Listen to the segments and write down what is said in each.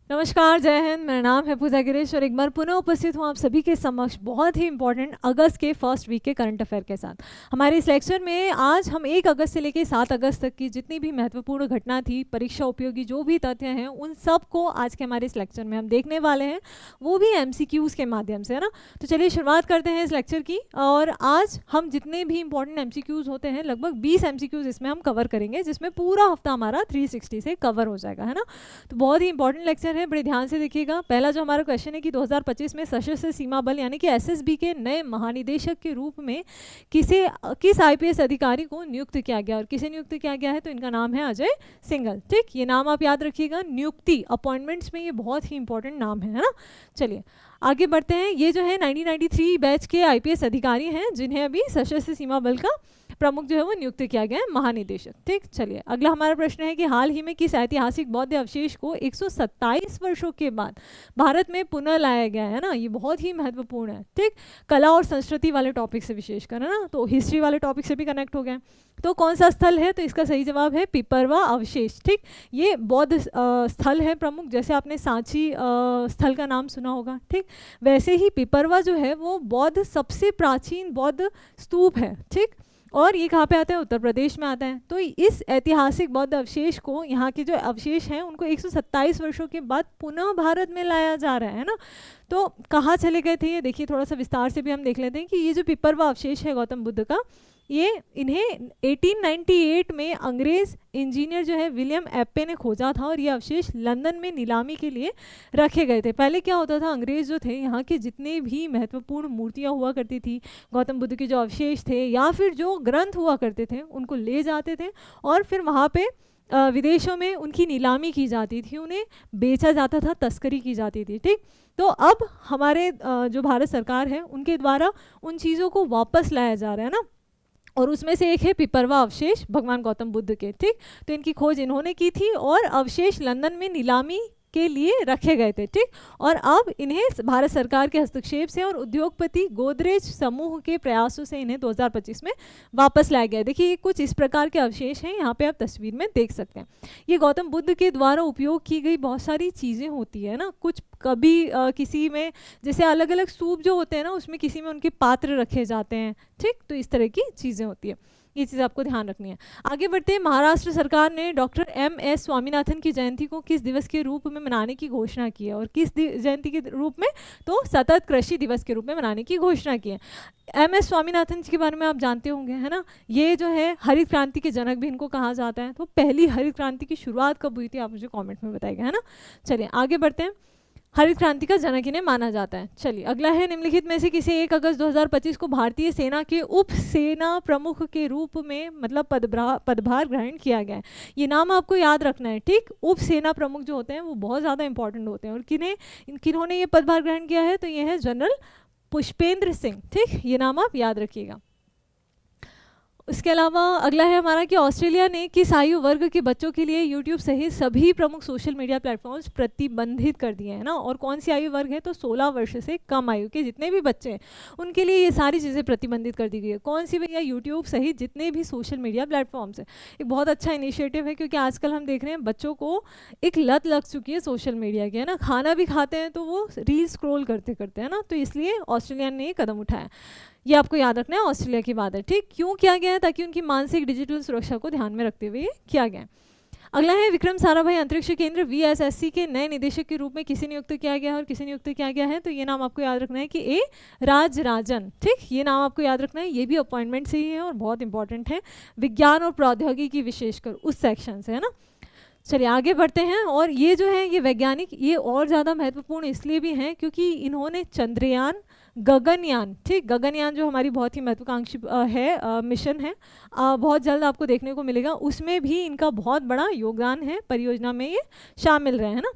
नमस्कार, जय हिंद। मेरा नाम है पूजा गिरीश और एक बार पुनः उपस्थित हूँ आप सभी के समक्ष बहुत ही इंपॉर्टेंट अगस्त के फर्स्ट वीक के करंट अफेयर के साथ। हमारे इस लेक्चर में आज हम 1 अगस्त से लेकर 7 अगस्त तक की जितनी भी महत्वपूर्ण घटना थी, परीक्षा उपयोगी जो भी तथ्य हैं, उन सब को आज के हमारे इस लेक्चर में हम देखने वाले हैं, वो भी MCQs के माध्यम से, है ना। तो चलिए शुरुआत करते हैं इस लेक्चर की। और आज हम जितने भी इंपॉर्टेंट MCQs होते हैं, लगभग 20 MCQs इसमें हम कवर करेंगे, जिसमें पूरा हफ्ता हमारा 360 से कवर हो जाएगा, है ना। तो बहुत ही इंपॉर्टेंट लेक्चर है, बड़े ध्यान से देखिएगा। पहला जो हमारा क्वेश्चन है कि 2025 में सशस्त्र सीमा बल यानी कि SSB के नए महानिदेशक के रूप में किस IPS अधिकारी को नियुक्त किया गया, और किसे नियुक्त किया गया है, तो इनका नाम है अजय सिंघल। ठीक, ये नाम आप याद रखिएगा। नियुक्ति अपॉइंटमेंट्स में ये बहुत ही इंपॉर्टेंट नाम है ना। चलिए आगे बढ़ते हैं। ये जो है 1993 बैच के IPS अधिकारी हैं, जिन्हें अभी सशस्त्र सीमा बल का प्रमुख जो है वो नियुक्त किया गया है, महानिदेशक। ठीक, चलिए अगला हमारा प्रश्न है कि हाल ही में किस ऐतिहासिक बौद्ध अवशेष को 127 वर्षों के बाद भारत में पुनः लाया गया है ना। ये बहुत ही महत्वपूर्ण है। ठीक, कला और संस्कृति वाले टॉपिक से विशेषकर, है ना, तो हिस्ट्री वाले टॉपिक से भी कनेक्ट हो गए। तो कौन सा स्थल है, तो इसका सही जवाब है पिपरवा अवशेष। ठीक, ये बौद्ध स्थल है प्रमुख। जैसे आपने सांची स्थल का नाम सुना होगा, ठीक, वैसे ही पिपरवा जो है वो बौद्ध सबसे प्राचीन बौद्ध स्तूप है। ठीक, और ये कहाँ पे आता है, उत्तर प्रदेश में आता है। तो इस ऐतिहासिक बौद्ध अवशेष को, यहाँ के जो अवशेष हैं, उनको 127 वर्षों के बाद पुनः भारत में लाया जा रहा है ना। तो कहाँ चले गए थे ये देखिए, थोड़ा सा विस्तार से भी हम देख लेते हैं कि ये जो पिपरवा अवशेष है गौतम बुद्ध का, ये इन्हें 1898 में अंग्रेज इंजीनियर जो है विलियम एप्पे ने खोजा था, और ये अवशेष लंदन में नीलामी के लिए रखे गए थे। पहले क्या होता था, अंग्रेज जो थे, यहाँ के जितने भी महत्वपूर्ण मूर्तियाँ हुआ करती थी, गौतम बुद्ध के जो अवशेष थे या फिर जो ग्रंथ हुआ करते थे, उनको ले जाते थे और फिर वहाँ पे विदेशों में उनकी नीलामी की जाती थी, उन्हें बेचा जाता था, तस्करी की जाती थी। ठीक, तो अब हमारे जो भारत सरकार है, उनके द्वारा उन चीज़ों को वापस लाया जा रहा है ना। और उसमें से एक है पिपरवा अवशेष भगवान गौतम बुद्ध के। ठीक, तो इनकी खोज इन्होंने की थी और अवशेष लंदन में नीलामी के लिए रखे गए थे। ठीक, और अब इन्हें भारत सरकार के हस्तक्षेप से और उद्योगपति गोदरेज समूह के प्रयासों से इन्हें 2025 में वापस लाया गया। देखिए कुछ इस प्रकार के अवशेष हैं, यहाँ पे आप तस्वीर में देख सकते हैं। ये गौतम बुद्ध के द्वारा उपयोग की गई बहुत सारी चीज़ें होती है ना। कुछ कभी किसी में, जैसे अलग अलग स्तूप जो होते हैं ना, उसमें किसी में उनके पात्र रखे जाते हैं। ठीक, तो इस तरह की चीज़ें होती है, ये चीज़ आपको ध्यान रखनी है। आगे बढ़ते हैं। महाराष्ट्र सरकार ने डॉक्टर MS स्वामीनाथन की जयंती को किस दिवस के रूप में मनाने की घोषणा की है, और किस जयंती के रूप में, तो सतत कृषि दिवस के रूप में मनाने की घोषणा की है। MS स्वामीनाथन जी के बारे में आप जानते होंगे, है ना। ये जो है हरित क्रांति के जनक भी इनको कहा जाता है। तो पहली हरित क्रांति की शुरुआत कब हुई थी, आप मुझे कॉमेंट में बताइएगा, है ना। चलिए आगे बढ़ते हैं। हरित क्रांति का जनक इन्हें माना जाता है। चलिए अगला है, निम्नलिखित में से किसे 1 अगस्त 2025 को भारतीय सेना के उप सेना प्रमुख के रूप में मतलब पदभार ग्रहण किया गया है। ये नाम आपको याद रखना है। ठीक, उप सेना प्रमुख जो होते हैं वो बहुत ज़्यादा इंपॉर्टेंट होते हैं। और किन्होंने ये पदभार ग्रहण किया है, तो ये है जनरल पुष्पेंद्र सिंह। ठीक, ये नाम आप याद रखिएगा। उसके अलावा अगला है हमारा कि ऑस्ट्रेलिया ने किस आयु वर्ग के बच्चों के लिए यूट्यूब सहित सभी प्रमुख सोशल मीडिया प्लेटफॉर्म्स प्रतिबंधित कर दिए हैं ना। और कौन सी आयु वर्ग है, तो 16 वर्ष से कम आयु के जितने भी बच्चे हैं उनके लिए ये सारी चीज़ें प्रतिबंधित कर दी गई है। कौन सी भैया, यूट्यूब सहित जितने भी सोशल मीडिया प्लेटफॉर्म्स है। एक बहुत अच्छा इनिशिएटिव है, क्योंकि आजकल हम देख रहे हैं बच्चों को एक लत लग चुकी है सोशल मीडिया की, है ना। खाना भी खाते हैं तो वो रील स्क्रॉल करते करते, है ना। तो इसलिए ऑस्ट्रेलिया ने ये कदम उठाया। ये आपको याद रखना है, ऑस्ट्रेलिया की बात है। ठीक, क्यों किया गया है, ताकि उनकी मानसिक डिजिटल सुरक्षा को ध्यान में रखते हुए किया गया है। अगला है, विक्रम साराभाई अंतरिक्ष केंद्र VSSC के नए निदेशक के रूप में किसे नियुक्त किया गया है, और किसे नियुक्त किया गया है, तो ये नाम आपको याद रखना है कि A राजराजन। ठीक, ये नाम आपको याद रखना है, ये भी अपॉइंटमेंट से ही है और बहुत इंपॉर्टेंट है, विज्ञान और प्रौद्योगिकी विशेषकर उस सेक्शन से, है ना। चलिए आगे बढ़ते हैं। और ये जो है ये वैज्ञानिक, ये और ज़्यादा महत्वपूर्ण इसलिए भी हैं क्योंकि इन्होंने चंद्रयान, गगनयान, ठीक, गगनयान जो हमारी बहुत ही महत्वाकांक्षी है मिशन है, बहुत जल्द आपको देखने को मिलेगा, उसमें भी इनका बहुत बड़ा योगदान है, परियोजना में ये शामिल रहे, है ना।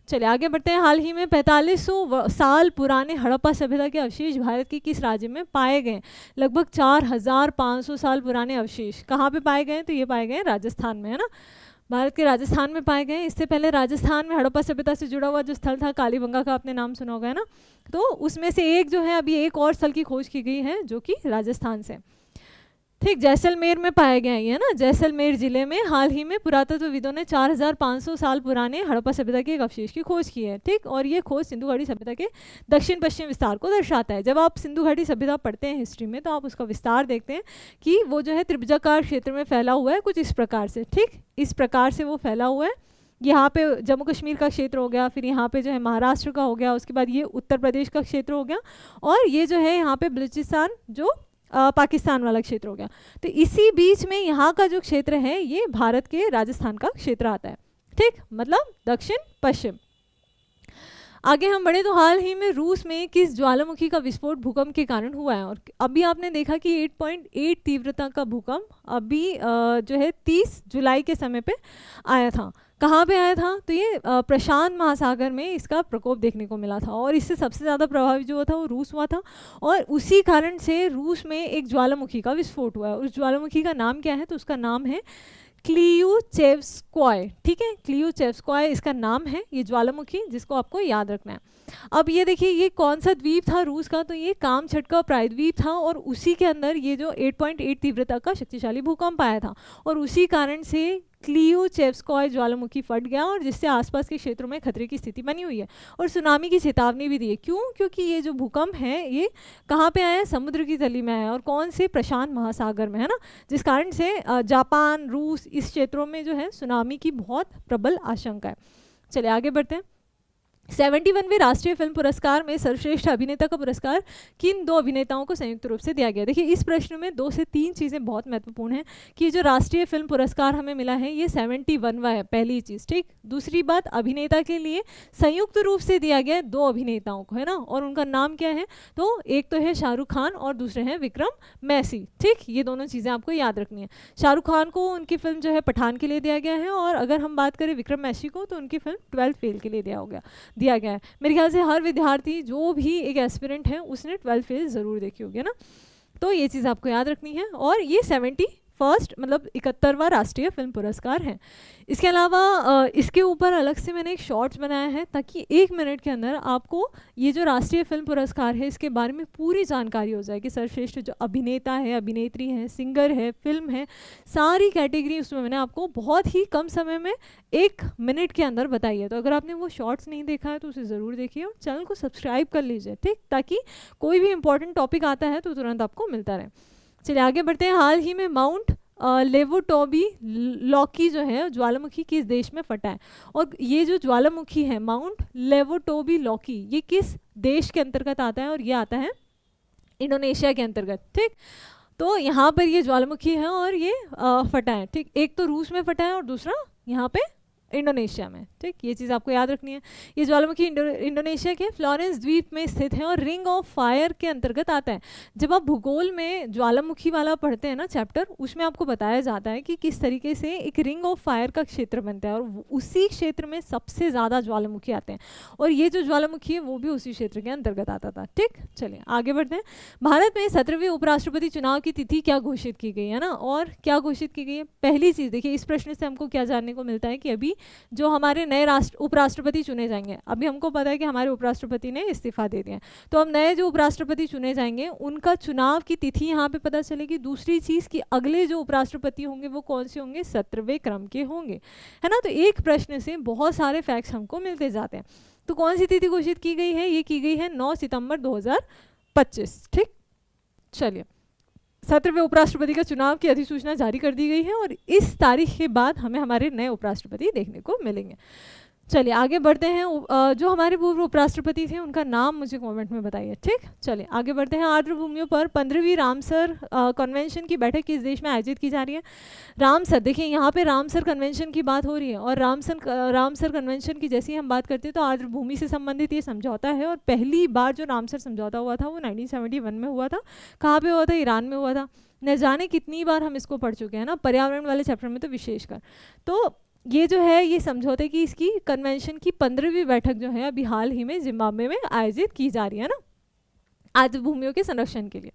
चलिए आगे बढ़ते हैं। हाल ही में 4500 साल पुराने हड़प्पा सभ्यता के अवशेष भारत के किस राज्य में पाए गए। लगभग 4500 साल पुराने अवशेष कहाँ पे पाए गए, तो ये पाए गए राजस्थान में, है ना। भारत के राजस्थान में पाए गए। इससे पहले राजस्थान में हड़प्पा सभ्यता से जुड़ा हुआ जो स्थल था, कालीबंगा का आपने नाम सुना होगा, है ना। तो उसमें से एक जो है, अभी एक और स्थल की खोज की गई है जो कि राजस्थान से। ठीक, जैसलमेर में पाया गया है ना। जैसलमेर जिले में हाल ही में पुरातत्वविदों ने 4500 साल पुराने हड़प्पा सभ्यता के एक अवशेष की खोज की है। ठीक, और ये खोज सिंधु घाटी सभ्यता के दक्षिण पश्चिम विस्तार को दर्शाता है। जब आप सिंधु घाटी सभ्यता पढ़ते हैं हिस्ट्री में तो आप उसका विस्तार देखते हैं कि वो जो है त्रिभुजाकार क्षेत्र में फैला हुआ है कुछ इस प्रकार से। ठीक, इस प्रकार से वो फैला हुआ है। यहाँ पे जम्मू कश्मीर का क्षेत्र हो गया, फिर यहाँ पे जो है महाराष्ट्र का हो गया, उसके बाद ये उत्तर प्रदेश का क्षेत्र हो गया, और ये जो है यहाँ पे बलूचिस्तान जो पाकिस्तान वाला क्षेत्र हो गया। तो इसी बीच में यहाँ का जो क्षेत्र है ये भारत के राजस्थान का क्षेत्र आता है। ठीक, मतलब दक्षिण पश्चिम। आगे हम बढ़े तो हाल ही में रूस में किस ज्वालामुखी का विस्फोट भूकंप के कारण हुआ है। और अभी आपने देखा कि 8.8 तीव्रता का भूकंप अभी जो है 30 जुलाई के समय पे आया था। कहाँ पे आया था? तो ये प्रशांत महासागर में इसका प्रकोप देखने को मिला था, और इससे सबसे ज़्यादा प्रभावित जो हुआ था वो रूस हुआ था, और उसी कारण से रूस में एक ज्वालामुखी का विस्फोट हुआ है। उस ज्वालामुखी का नाम क्या है? तो उसका नाम है क्लियूचेव्स्कॉय। ठीक है, क्लियूचेव्स्कॉय इसका नाम है, ये ज्वालामुखी, जिसको आपको याद रखना है। अब ये देखिए ये कौन सा द्वीप था रूस का? तो ये कामचटका प्रायद्वीप था, और उसी के अंदर ये जो 8.8 तीव्रता का शक्तिशाली भूकंप आया था, और उसी कारण से क्लियूचेव्स्कॉय ज्वालामुखी फट गया, और जिससे आसपास के क्षेत्रों में खतरे की स्थिति बनी हुई है, और सुनामी की चेतावनी भी दी है। क्यों? क्योंकि ये जो भूकंप है ये कहाँ पे आया है? समुद्र की तली में आया, और कौन से? प्रशांत महासागर में, है ना, जिस कारण से जापान, रूस, इस क्षेत्रों में जो है सुनामी की बहुत प्रबल आशंका है। चलिए आगे बढ़ते हैं। 71वें राष्ट्रीय फिल्म पुरस्कार में सर्वश्रेष्ठ अभिनेता का पुरस्कार किन दो अभिनेताओं को संयुक्त रूप से दिया गया? देखिए इस प्रश्न में 2 से 3 चीज़ें बहुत महत्वपूर्ण हैं कि जो राष्ट्रीय फिल्म पुरस्कार हमें मिला है ये 71वां है, पहली चीज़। ठीक, दूसरी बात, अभिनेता के लिए संयुक्त रूप से दिया गया 2 अभिनेताओं को, है ना, और उनका नाम क्या है? तो एक तो है शाहरुख खान और दूसरे हैं विक्रम मैसी। ठीक, ये दोनों चीज़ें आपको याद रखनी है। शाहरुख खान को उनकी फिल्म जो है पठान के लिए दिया गया है, और अगर हम बात करें विक्रम मैसी को तो उनकी फिल्म 12th फेल के लिए दिया गया है। मेरे ख्याल से हर विद्यार्थी जो भी एक एस्पिरेंट है उसने 12th फेल ज़रूर देखी होगी ना, तो ये चीज़ आपको याद रखनी है। और ये 71st मतलब 71वां राष्ट्रीय फिल्म पुरस्कार है। इसके अलावा इसके ऊपर अलग से मैंने एक शॉर्ट्स बनाया है ताकि 1 मिनट के अंदर आपको ये जो राष्ट्रीय फिल्म पुरस्कार है इसके बारे में पूरी जानकारी हो जाए कि सर्वश्रेष्ठ जो अभिनेता है, अभिनेत्री है, सिंगर है, फिल्म है, सारी कैटेगरी उसमें मैंने आपको बहुत ही कम समय में 1 मिनट के अंदर बताई है। तो अगर आपने वो शॉर्ट्स नहीं देखा है तो उसे ज़रूर देखिए, और चैनल को सब्सक्राइब कर लीजिए, ठीक, ताकि कोई भी इंपॉर्टेंट टॉपिक आता है तो तुरंत आपको मिलता रहे। चलिए आगे बढ़ते हैं। हाल ही में माउंट लेवोटोबी लॉकी जो है ज्वालामुखी किस देश में फटा है? और ये जो ज्वालामुखी है माउंट लेवोटोबी लॉकी ये किस देश के अंतर्गत आता है? और ये आता है इंडोनेशिया के अंतर्गत। ठीक, तो यहाँ पर ये ज्वालामुखी है और ये फटा है। ठीक, एक तो रूस में फटा है और दूसरा यहाँ पे इंडोनेशिया में। ठीक, ये चीज़ आपको याद रखनी है। ये ज्वालामुखी इंडोनेशिया के फ्लोरेंस द्वीप में स्थित है और रिंग ऑफ फायर के अंतर्गत आता है। जब आप भूगोल में ज्वालामुखी वाला पढ़ते हैं ना चैप्टर, उसमें आपको बताया जाता है कि किस तरीके से एक रिंग ऑफ फायर का क्षेत्र बनता है और उसी क्षेत्र में सबसे ज़्यादा ज्वालामुखी आते हैं, और ये जो ज्वालामुखी है वो भी उसी क्षेत्र के अंतर्गत आता था। ठीक, चलिए आगे बढ़ते हैं। भारत में 17वें उपराष्ट्रपति चुनाव की तिथि क्या घोषित की गई है ना, और क्या घोषित की गई है? पहली चीज़ देखिए, इस प्रश्न से हमको क्या जानने को मिलता है कि अभी जो हमारे नए उपराष्ट्रपति चुने जाएंगे, अभी हमको पता है कि हमारे उपराष्ट्रपति ने इस्तीफा दे दिया, तो अब नए जो उपराष्ट्रपति चुने जाएंगे उनका चुनाव की तिथि यहाँ पे पता चलेगी। दूसरी चीज़ कि अगले जो उपराष्ट्रपति होंगे वो कौन से होंगे? 17वें क्रम के होंगे, है ना। तो एक प्रश्न से बहुत सारे फैक्ट्स हमको मिलते जाते हैं। तो कौन सी तिथि घोषित की गई है? ये की गई है 9 सितंबर 2025। ठीक, चलिए 17वें उपराष्ट्रपति का चुनाव की अधिसूचना जारी कर दी गई है और इस तारीख के बाद हमें हमारे नए उपराष्ट्रपति देखने को मिलेंगे। चलिए आगे बढ़ते हैं। जो हमारे पूर्व उपराष्ट्रपति थे उनका नाम मुझे कमेंट में बताइए। ठीक, चलिए आगे बढ़ते हैं। आर्द्र भूमियों पर 15वीं रामसर कन्वेंशन की बैठक किस देश में आयोजित की जा रही है? रामसर, देखिए यहाँ पे रामसर कन्वेंशन की बात हो रही है, और रामसर कन्वेंशन की जैसे ही हम बात करते हैं तो आर्द्र भूमि से संबंधित ये समझौता है, और पहली बार जो रामसर समझौता हुआ था वो 1971 में हुआ था। कहाँ पर हुआ था? ईरान में हुआ था। न जाने कितनी बार हम इसको पढ़ चुके हैं ना, पर्यावरण वाले चैप्टर में तो विशेषकर। तो ये जो है ये समझौते की इसकी कन्वेंशन की 15वीं बैठक जो है अभी हाल ही में जिम्बाब्वे में आयोजित की जा रही है ना, आर्द्र भूमियों के संरक्षण के लिए।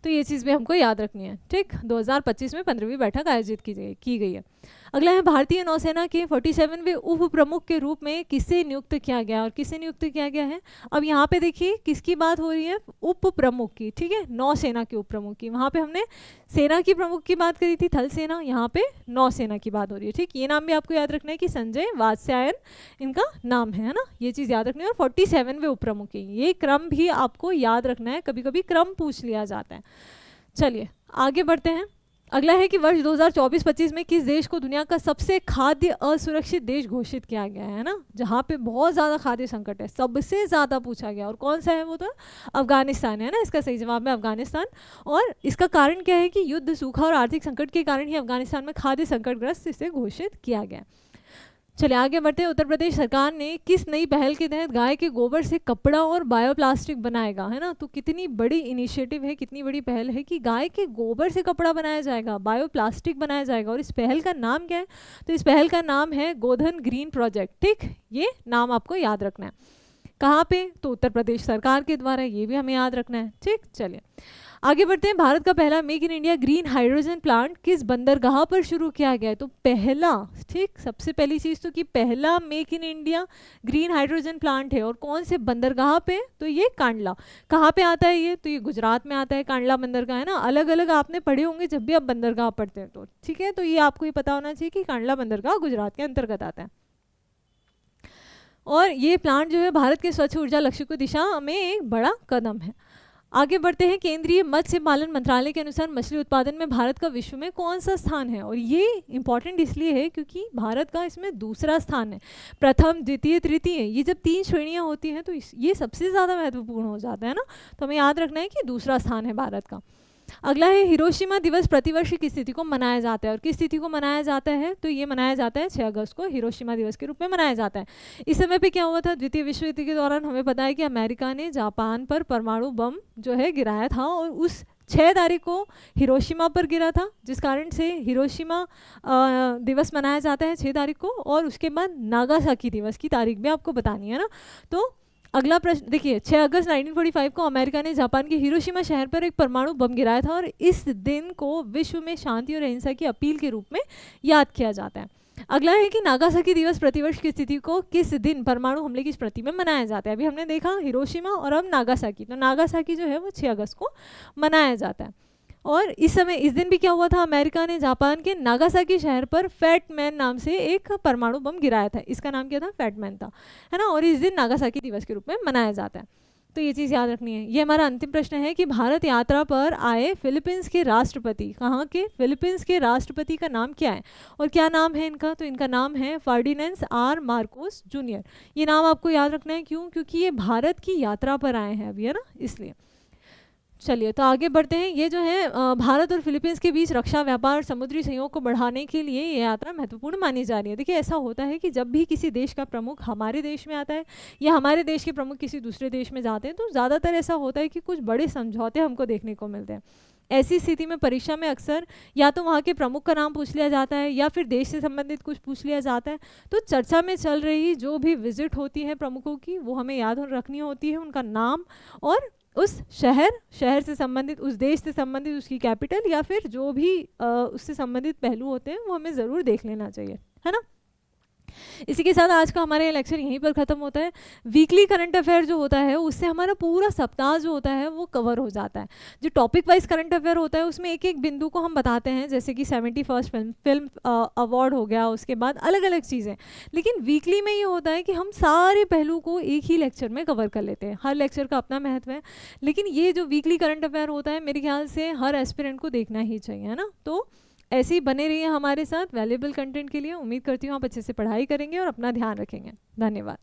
तो ये चीज़ भी हमको याद रखनी है। ठीक, 2025 में 15वीं बैठक आयोजित की गई है। अगला है भारतीय नौसेना के 47वें उप प्रमुख के रूप में किसे नियुक्त किया गया और किसे नियुक्त किया गया है। अब यहाँ पे देखिए किसकी बात हो रही है, उप प्रमुख की। ठीक है, नौसेना के उप प्रमुख की। वहाँ पे हमने सेना की प्रमुख की बात करी थी, थल सेना, यहाँ पे नौसेना की बात हो रही है। ठीक, ये नाम भी आपको याद रखना है कि संजय वात्स्यायन इनका नाम है ना, ये चीज़ याद रखनी है। और 47वें उप प्रमुख की, ये क्रम भी आपको याद रखना है, कभी कभी क्रम पूछ लिया जाता है। चलिए आगे बढ़ते हैं। अगला है कि वर्ष 2024-25 में किस देश को दुनिया का सबसे खाद्य असुरक्षित देश घोषित किया गया है ना, जहाँ पे बहुत ज़्यादा खाद्य संकट है, सबसे ज़्यादा पूछा गया। और कौन सा है वो, तो अफगानिस्तान है ना, इसका सही जवाब है अफगानिस्तान। और इसका कारण क्या है कि युद्ध, सूखा और आर्थिक संकट के कारण ही अफगानिस्तान में खाद्य संकटग्रस्त इसे घोषित किया गया। चलिए आगे बढ़ते हैं। उत्तर प्रदेश सरकार ने किस नई पहल के तहत गाय के गोबर से कपड़ा और बायोप्लास्टिक बनाएगा, है ना। तो कितनी बड़ी इनिशिएटिव है, कितनी बड़ी पहल है कि गाय के गोबर से कपड़ा बनाया जाएगा, बायोप्लास्टिक बनाया जाएगा। और इस पहल का नाम क्या है, तो इस पहल का नाम है गोधन ग्रीन प्रोजेक्ट। ठीक, ये नाम आपको याद रखना है। कहाँ पे, तो उत्तर प्रदेश सरकार के द्वारा, ये भी हमें याद रखना है। ठीक, चलिए आगे बढ़ते हैं। भारत का पहला make in India green hydrogen plant किस बंदरगाह पर शुरू किया गया है। तो पहला, ठीक, सबसे पहली चीज़ तो कि पहला make in India green hydrogen plant है, और कौन से बंदरगाह पे, तो ये कांडला। कहाँ पे आता है ये, तो ये गुजरात में आता है, कांडला बंदरगाह, है ना। अलग अलग आपने पढ़े होंगे जब भी आप बंदरगाह पढ़ते हैं तो, ठीक है। तो ये आपको ये पता होना चाहिए कि कांडला बंदरगाह गुजरात के अंतर्गत आता है। और ये प्लांट जो है भारत के स्वच्छ ऊर्जा लक्ष्य की दिशा में एक बड़ा कदम है। आगे बढ़ते हैं। केंद्रीय मत्स्य पालन मंत्रालय के अनुसार मछली उत्पादन में भारत का विश्व में कौन सा स्थान है। और ये इंपॉर्टेंट इसलिए है क्योंकि भारत का इसमें दूसरा स्थान है। प्रथम, द्वितीय, तृतीय, ये जब 3 श्रेणियां होती हैं तो ये सबसे ज़्यादा महत्वपूर्ण हो जाता है ना। तो हमें याद रखना है कि दूसरा स्थान है भारत का। अगला है हिरोशिमा दिवस प्रतिवर्ष किस तिथि को मनाया जाता है। और किस तिथि को मनाया जाता है, तो ये मनाया जाता है 6 अगस्त को, हिरोशिमा दिवस के रूप में मनाया जाता है। इस समय पे क्या हुआ था, द्वितीय विश्व युद्ध के दौरान हमें पता है कि अमेरिका ने जापान पर परमाणु बम जो है गिराया था, और उस 6 तारीख को हिरोशिमा पर गिरा था, जिस कारण से हिरोशिमा दिवस मनाया जाता है 6 तारीख को। और उसके बाद नागासाकी दिवस की तारीख भी आपको बतानी है ना। तो अगला प्रश्न देखिए, 6 अगस्त 1945 को अमेरिका ने जापान के हिरोशिमा शहर पर एक परमाणु बम गिराया था, और इस दिन को विश्व में शांति और अहिंसा की अपील के रूप में याद किया जाता है। अगला है कि नागासाकी दिवस प्रतिवर्ष की स्थिति को किस दिन परमाणु हमले की स्मृति में मनाया जाता है। अभी हमने देखा हिरोशिमा और अब नागासाकी, तो नागासाकी जो है वो 6 अगस्त को मनाया जाता है। और इस दिन भी क्या हुआ था, अमेरिका ने जापान के नागासाकी शहर पर फैट मैन नाम से एक परमाणु बम गिराया था। इसका नाम क्या था, फैट मैन था, है ना। और इस दिन नागासाकी दिवस के रूप में मनाया जाता है। तो ये चीज़ याद रखनी है। ये हमारा अंतिम प्रश्न है कि भारत यात्रा पर आए फिलीपींस के राष्ट्रपति, कहाँ के, फिलीपींस के राष्ट्रपति का नाम क्या है। और क्या नाम है इनका, तो इनका नाम है फर्डिनेंड आर मार्कोस जूनियर। ये नाम आपको याद रखना है, क्यों, क्योंकि ये भारत की यात्रा पर आए हैं अभी, है ना, इसलिए। चलिए तो आगे बढ़ते हैं। ये जो है भारत और फिलीपींस के बीच रक्षा, व्यापार और समुद्री सहयोग को बढ़ाने के लिए ये यात्रा महत्वपूर्ण मानी जा रही है। देखिए ऐसा होता है कि जब भी किसी देश का प्रमुख हमारे देश में आता है या हमारे देश के प्रमुख किसी दूसरे देश में जाते हैं, तो ज़्यादातर ऐसा होता है कि कुछ बड़े समझौते हमको देखने को मिलते हैं। ऐसी स्थिति में परीक्षा में अक्सर या तो वहाँ के प्रमुख का नाम पूछ लिया जाता है या फिर देश से संबंधित कुछ पूछ लिया जाता है। तो चर्चा में चल रही जो भी विजिट होती है प्रमुखों की, वो हमें याद रखनी होती है, उनका नाम और उस शहर से संबंधित, उस देश से संबंधित उसकी कैपिटल या फिर जो भी उससे संबंधित पहलू होते हैं वो हमें ज़रूर देख लेना चाहिए, है ना। इसी के साथ आज का हमारा लेक्चर यहीं पर ख़त्म होता है। वीकली करंट अफेयर जो होता है उससे हमारा पूरा सप्ताह जो होता है वो कवर हो जाता है। जो टॉपिक वाइज करंट अफेयर होता है उसमें एक एक बिंदु को हम बताते हैं, जैसे कि 71st फिल्म अवार्ड हो गया, उसके बाद अलग अलग चीज़ें। लेकिन वीकली में ये होता है कि हम सारे पहलू को एक ही लेक्चर में कवर कर लेते हैं। हर लेक्चर का अपना महत्व है, लेकिन ये जो वीकली करंट अफेयर होता है मेरे ख्याल से हर एस्पिरेंट को देखना ही चाहिए, है ना। तो ऐसे ही बने रहिए हमारे साथ वैल्यूएबल कंटेंट के लिए। उम्मीद करती हूँ आप अच्छे से पढ़ाई करेंगे और अपना ध्यान रखेंगे। धन्यवाद।